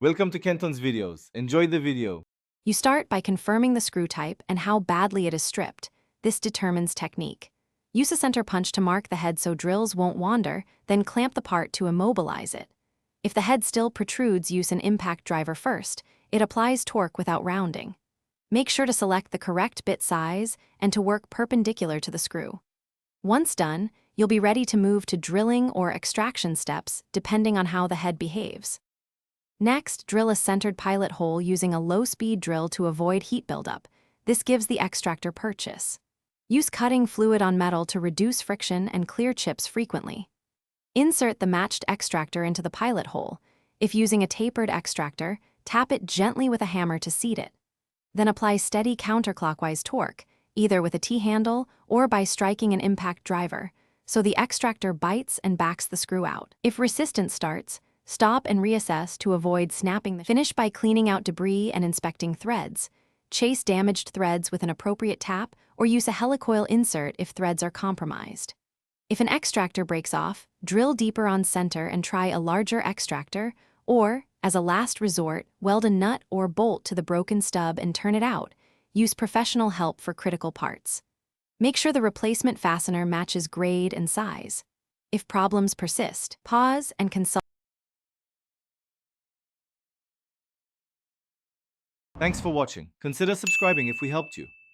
Welcome to Kenton's videos. Enjoy the video. You start by confirming the screw type and how badly it is stripped. This determines technique. Use a center punch to mark the head so drills won't wander, then clamp the part to immobilize it. If the head still protrudes, use an impact driver first. It applies torque without rounding. Make sure to select the correct bit size and to work perpendicular to the screw. Once done, you'll be ready to move to drilling or extraction steps depending on how the head behaves. Next, drill a centered pilot hole using a low-speed drill to avoid heat buildup. This gives the extractor purchase. Use cutting fluid on metal to reduce friction and clear chips frequently. Insert the matched extractor into the pilot hole. If using a tapered extractor, tap it gently with a hammer to seat it. Then apply steady counterclockwise torque, either with a T-handle or by striking an impact driver, so the extractor bites and backs the screw out. If resistance starts, stop and reassess to avoid snapping the finish by cleaning out debris and inspecting threads. Chase damaged threads with an appropriate tap or use a helicoil insert if threads are compromised. If an extractor breaks off, drill deeper on center and try a larger extractor, or, as a last resort, weld a nut or bolt to the broken stub and turn it out. Use professional help for critical parts. Make sure the replacement fastener matches grade and size. If problems persist, pause and consult. Thanks for watching. Consider subscribing if we helped you.